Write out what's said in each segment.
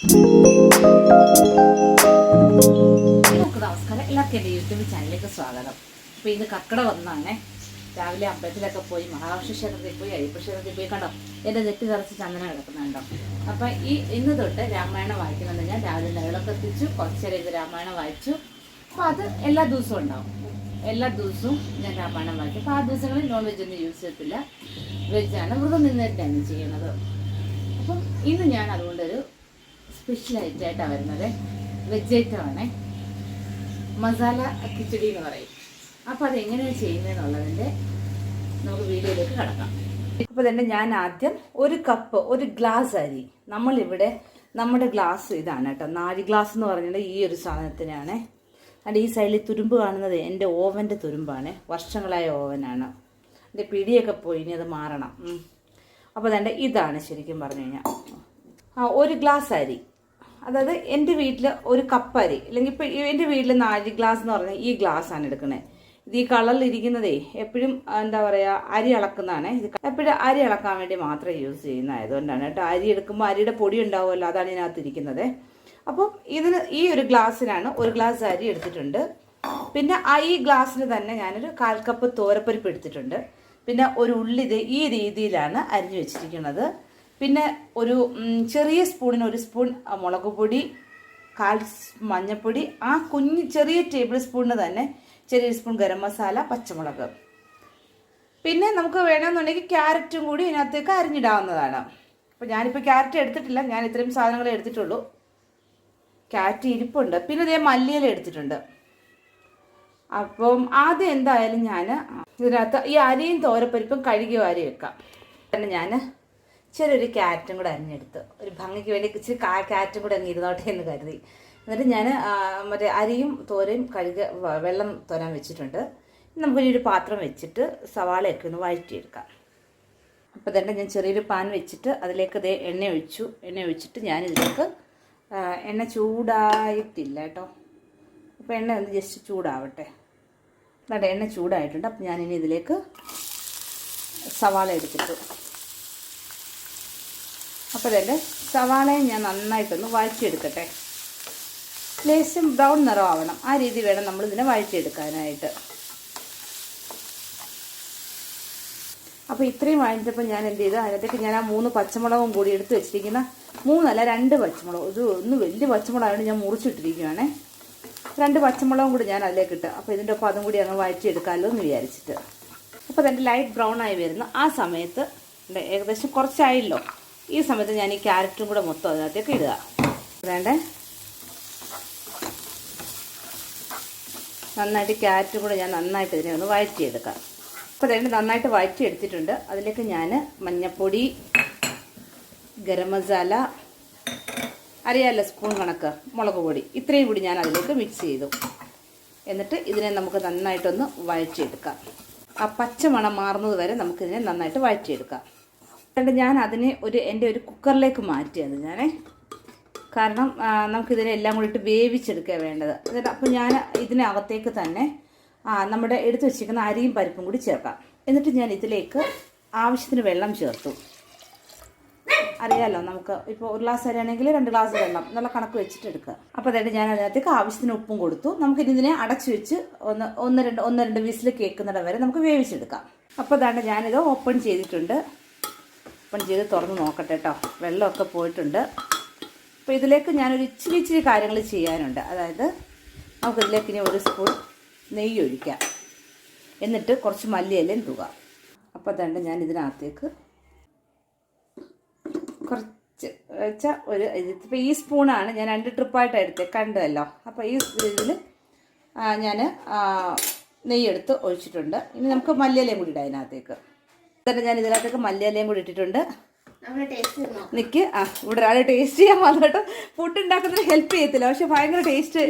നമസ്കാരം, എല്ലാവർക്കും എൻ്റെ യൂട്യൂബ് ചാനലിലേക്ക് സ്വാഗതം. അപ്പോൾ ഇന്ന് കക്കട വന്നാണേ. രാവിലെ അമ്പലത്തിലൊക്കെ പോയി, മഹാവിഷ്ണു ക്ഷേത്രത്തിൽ പോയി, അയ്യപ്പ ക്ഷേത്രത്തിൽ പോയി. കണ്ടോ എൻ്റെ നെറ്റ് നിറച്ച് ചന്ദനം കിടക്കുന്നുണ്ടോ. അപ്പോൾ ഇന്ന് തൊട്ട് രാമായണം വായിക്കുന്നുണ്ട്. ഞാൻ രാവിലെ നിഴലൊക്കെ എത്തിച്ചു, കുറച്ചേരം ഇത് രാമായണം വായിച്ചു. അപ്പോൾ അത് എല്ലാ ദിവസവും ഉണ്ടാവും. എല്ലാ ദിവസവും ഞാൻ രാമായണം വായിക്കും. അപ്പോൾ ആ ദിവസങ്ങളിൽ നോൺ വെജ് ഒന്നും യൂസ് ചെയ്യത്തില്ല, വെജാണ്, വ്രതം നിന്നിട്ടാണ് ചെയ്യുന്നത്. അപ്പം ഇന്ന് ഞാൻ അതുകൊണ്ടൊരു സ്പെഷ്യൽ ഐറ്റമായിട്ടാണ് വരുന്നത്. വെജ് ഐറ്റമാണേ, മസാല കിച്ചടി എന്ന് പറയും. അപ്പോൾ അതെങ്ങനെയാണ് ചെയ്യുന്നതെന്നുള്ളതിൻ്റെ നമുക്ക് വീഡിയോയിലേക്ക് കടക്കാം. ഇപ്പോൾ തന്നെ ഞാൻ ആദ്യം ഒരു ഗ്ലാസ് അരി, നമ്മളിവിടെ നമ്മുടെ ഗ്ലാസ് ഇതാണ് കേട്ടോ, 4 ഗ്ലാസ് എന്ന് പറഞ്ഞിട്ട് ഈ ഒരു സാധനത്തിനാണ്. അതിൻ്റെ ഈ സൈഡിൽ തുരുമ്പ് കാണുന്നത് എൻ്റെ ഓവൻ്റെ തുരുമ്പാണ്, വർഷങ്ങളായ ഓവനാണ്. എൻ്റെ പിടിയൊക്കെ പോയി, ഇനി അത് മാറണം. അപ്പോൾ തന്നെ ഇതാണ് ശരിക്കും പറഞ്ഞു കഴിഞ്ഞാൽ 1 ഗ്ലാസ് അരി. അതായത് എൻ്റെ വീട്ടിൽ 1 കപ്പ് അരി, അല്ലെങ്കിൽ ഇപ്പോൾ എൻ്റെ വീട്ടിൽ 4 ഗ്ലാസ് എന്ന് പറഞ്ഞാൽ ഈ ഗ്ലാസ്സാണ് എടുക്കുന്നത്. ഇത് ഈ കളറിലിരിക്കുന്നതേ എപ്പോഴും എന്താ പറയുക, അരി അളക്കുന്നതാണ്. ഇത് എപ്പോഴും അരി അളക്കാൻ വേണ്ടി മാത്രം യൂസ് ചെയ്യുന്നതായതുകൊണ്ടാണ് കേട്ടോ. അരി എടുക്കുമ്പോൾ അരിയുടെ പൊടി ഉണ്ടാവുമല്ലോ, അതാണ് ഇതിനകത്ത് ഇരിക്കുന്നത്. അപ്പം ഇതിന് ഈ ഒരു ഗ്ലാസ്സിനാണ് 1 ഗ്ലാസ് അരി എടുത്തിട്ടുണ്ട്. പിന്നെ ഈ ഗ്ലാസ്സിന് തന്നെ ഞാനൊരു 1/4 കപ്പ് തോരപ്പരിപ്പ് എടുത്തിട്ടുണ്ട്. പിന്നെ ഒരു ഉള്ളി ഈ രീതിയിലാണ് അരിഞ്ഞു വെച്ചിരിക്കുന്നത്. പിന്നെ ഒരു ചെറിയ സ്പൂണിന് 1 സ്പൂൺ മുളക് പൊടി, 1/4 മഞ്ഞൾപ്പൊടി, ആ ചെറിയ ടേബിൾ സ്പൂണിന് തന്നെ ചെറിയ സ്പൂൺ ഗരം മസാല, പച്ചമുളക്. പിന്നെ നമുക്ക് വേണമെന്നുണ്ടെങ്കിൽ ക്യാരറ്റും കൂടി ഇതിനകത്തേക്ക് അരിഞ്ഞിടാവുന്നതാണ്. അപ്പോൾ ഞാനിപ്പോൾ ക്യാരറ്റ് എടുത്തിട്ടില്ല, ഞാൻ ഇത്രയും സാധനങ്ങളെ എടുത്തിട്ടുള്ളൂ. ക്യാരറ്റ് ഇരിപ്പുണ്ട്. പിന്നെ ഇതേ മല്ലിയില എടുത്തിട്ടുണ്ട്. അപ്പം ആദ്യം എന്തായാലും ഞാൻ ഇതിനകത്ത് ഈ അരിയും തോരപ്പരിപ്പും കഴുകി വാരി വെക്കാം. പിന്നെ ഞാൻ ചെറിയൊരു ക്യാരറ്റും കൂടെ അരിഞ്ഞെടുത്ത്, ഒരു ഭംഗിക്ക് വേണ്ടി ഇച്ചിരി ക്യാരറ്റും കൂടെ അങ്ങ് ഇരുന്നോട്ടെ എന്ന് കരുതി. എന്നിട്ട് ഞാൻ മറ്റേ അരിയും തോരയും വെള്ളം തോരാൻ വെച്ചിട്ടുണ്ട്. നമുക്കൊരു ഒരു പാത്രം വെച്ചിട്ട് സവാളയൊക്കെ ഒന്ന് വഴറ്റിയെടുക്കാം. അപ്പോൾ തന്നെ ഞാൻ ചെറിയൊരു പാൻ വെച്ചിട്ട് അതിലേക്ക് എണ്ണ ഒഴിച്ചിട്ട് ഞാനിതിലേക്ക് എണ്ണ ചൂടായിട്ടില്ല കേട്ടോ. അപ്പോൾ എണ്ണ ഒന്ന് ജസ്റ്റ് ചൂടാവട്ടെ. അതെ, എണ്ണ ചൂടായിട്ടുണ്ട്. അപ്പം ഞാനിനി ഇതിലേക്ക് സവാള എടുത്തിട്ട്, അപ്പോൾ തന്നെ സവാളയെ ഞാൻ നന്നായിട്ടൊന്ന് വഴറ്റിയെടുക്കട്ടെ. ലേശം ബ്രൗൺ നിറമാവണം, ആ രീതി വേണം നമ്മളിതിനെ വഴറ്റിയെടുക്കാനായിട്ട്. അപ്പോൾ ഇത്രയും വഴറ്റപ്പോൾ ഞാൻ എന്ത് ചെയ്തു, അതിനകത്തേക്ക് ഞാൻ ആ 3 പച്ചമുളകും കൂടി എടുത്ത് വെച്ചിരിക്കുന്ന 3 അല്ല 2 പച്ചമുളക്, ഒന്ന് വലിയ പച്ചമുളകായതുകൊണ്ട് ഞാൻ മുറിച്ചിട്ടിരിക്കുകയാണേ. 2 പച്ചമുളകും കൂടി ഞാൻ അതിലേക്ക് ഇട്ട്, അപ്പോൾ ഇതിൻ്റെ ഒപ്പം അതും കൂടി അങ്ങ് വഴറ്റിയെടുക്കാമല്ലോ എന്ന് വിചാരിച്ചിട്ട്. അപ്പോൾ അതിൻ്റെ ലൈറ്റ് ബ്രൗൺ ആയി വരുന്നു. ആ സമയത്ത് ഏകദേശം കുറച്ചായല്ലോ, ഈ സമയത്ത് ഞാൻ ഈ ക്യാരറ്റും കൂടെ മൊത്തം അതിനകത്തേക്ക് ഇടുക. വേണ്ടേ, നന്നായിട്ട് ക്യാരറ്റും കൂടെ ഞാൻ നന്നായിട്ട് ഇതിനെ ഒന്ന് വഴറ്റിയെടുക്കാം. അപ്പോൾ അതിന് നന്നായിട്ട് വഴറ്റിയെടുത്തിട്ടുണ്ട്. അതിലേക്ക് ഞാൻ മഞ്ഞൾപ്പൊടി, ഗരം മസാല, അറിയാമല്ലോ സ്പൂൺ കണക്ക്, മുളക് പൊടി, ഇത്രയും കൂടി ഞാൻ അതിലേക്ക് മിക്സ് ചെയ്തു. എന്നിട്ട് ഇതിനെ നമുക്ക് നന്നായിട്ടൊന്ന് വഴറ്റിയെടുക്കാം. ആ പച്ചമണം മാറുന്നത് വരെ നമുക്കിതിനെ നന്നായിട്ട് വഴറ്റിയെടുക്കാം. എന്നിട്ട് ഞാൻ അതിനെ എൻ്റെ ഒരു കുക്കറിലേക്ക് മാറ്റിയത് ഞാനേ, കാരണം നമുക്കിതിനെ എല്ലാം കൂടി ഇട്ട് വേവിച്ചെടുക്കുക വേണ്ടത്. എന്നിട്ട് അപ്പോൾ ഞാൻ ഇതിനകത്തേക്ക് തന്നെ നമ്മുടെ എടുത്ത് വെച്ചിരിക്കുന്ന അരിയും പരിപ്പും കൂടി ചേർക്കാം. എന്നിട്ട് ഞാൻ ഇതിലേക്ക് ആവശ്യത്തിന് വെള്ളം ചേർത്തു. അറിയാമല്ലോ, നമുക്ക് ഇപ്പോൾ 1 ഗ്ലാസ് അരിയാണെങ്കിൽ 2 ഗ്ലാസ് വെള്ളം എന്നുള്ള കണക്ക് വെച്ചിട്ട് എടുക്കുക. അപ്പോൾ അതായത് ഞാൻ അതിനകത്തേക്ക് ആവശ്യത്തിന് ഉപ്പും കൊടുത്തു. നമുക്കിനി ഇതിനെ അടച്ചു വെച്ച് ഒന്ന് രണ്ട് വിസിൽ കേൾക്കുന്നിടം വരെ നമുക്ക് വേവിച്ചെടുക്കാം. അപ്പോൾ അതാണ്ട് ഞാനിത് ഓപ്പൺ ചെയ്തിട്ടുണ്ട്. ഓപ്പൺ ചെയ്ത് തുറന്ന് നോക്കട്ടെ കേട്ടോ, വെള്ളമൊക്കെ പോയിട്ടുണ്ട്. അപ്പോൾ ഇതിലേക്ക് ഞാനൊരു ഇച്ചിരി കാര്യങ്ങൾ ചെയ്യാനുണ്ട്. അതായത് നമുക്കിതിലേക്ക് ഇനി 1 സ്പൂൺ നെയ്യ് ഒഴിക്കാം. എന്നിട്ട് കുറച്ച് മല്ലിയിലയും തൂക. അപ്പോൾ അതുകൊണ്ട് ഞാൻ ഇതിനകത്തേക്ക് കുറച്ച് വെച്ചാൽ ഇപ്പോൾ ഈ സ്പൂണാണ് ഞാൻ 2 ട്രിപ്പായിട്ട് എടുത്തത്, കണ്ടല്ലോ. അപ്പോൾ ഈ ഇതിൽ ഞാൻ നെയ്യെടുത്ത് ഒഴിച്ചിട്ടുണ്ട്. ഇനി നമുക്ക് മല്ലിയിലയും കൂടി ഇടാം അതിനകത്തേക്ക്. എന്നിട്ട് ഞാൻ ഇതിനകത്തേക്ക് മല്ലിയിലയും കൂടി ഇട്ടിട്ടുണ്ട്. നിൽക്ക്, ഇവിടെ ഒരാൾ ടേസ്റ്റ് ചെയ്യാൻ വന്നിട്ട് ഫുഡ് ഉണ്ടാക്കുന്നതിന് ഹെൽപ്പ് ചെയ്യത്തില്ല, പക്ഷെ ഭയങ്കര ടേസ്റ്റ്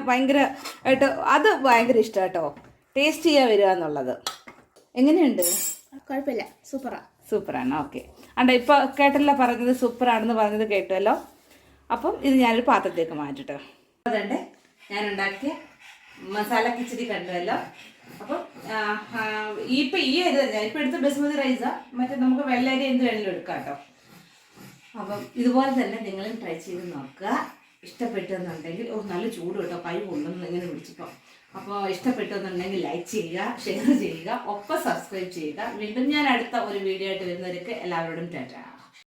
ഭയങ്കരമായിട്ട് അത് ഭയങ്കര ഇഷ്ടം കേട്ടോ, ടേസ്റ്റ് ചെയ്യാൻ വരിക എന്നുള്ളത്. എങ്ങനെയുണ്ട്? കുഴപ്പമില്ല, സൂപ്പറാണ്. ഓക്കെ, അണ്ട ഇപ്പോൾ കേട്ടല്ലോ പറഞ്ഞത്, സൂപ്പറാണെന്ന് പറഞ്ഞത് കേട്ടല്ലോ. അപ്പം ഇത് ഞാനൊരു പാത്രത്തേക്ക് മാറ്റിട്ടോ. അതുകൊണ്ട് ഞാൻ ഉണ്ടാക്കിയ മസാല കിച്ചടി കണ്ടുവല്ലോ. അപ്പം ഇപ്പം ഈ അരി തന്നെ, ഇപ്പം എടുത്ത ബസുമതി റൈസാ, മറ്റേ നമുക്ക് വെള്ളരി എന്ത് വേണമെങ്കിലും എടുക്കാം കേട്ടോ. അപ്പം ഇതുപോലെ തന്നെ നിങ്ങളും ട്രൈ ചെയ്ത് നോക്കുക. ഇഷ്ടപ്പെട്ടെന്നുണ്ടെങ്കിൽ നല്ല ചൂട് കേട്ടോ, കൈ കൊള്ളുന്നു ഇങ്ങനെ പിടിച്ചപ്പോൾ. അപ്പോൾ ഇഷ്ടപ്പെട്ടെന്നുണ്ടെങ്കിൽ ലൈക്ക് ചെയ്യുക, ഷെയർ ചെയ്യുക, ഒപ്പം സബ്സ്ക്രൈബ് ചെയ്യുക. വീണ്ടും ഞാൻ അടുത്ത ഒരു വീഡിയോ ആയിട്ട് വരുന്നവർക്ക് എല്ലാവരോടും ടാറ്റാ.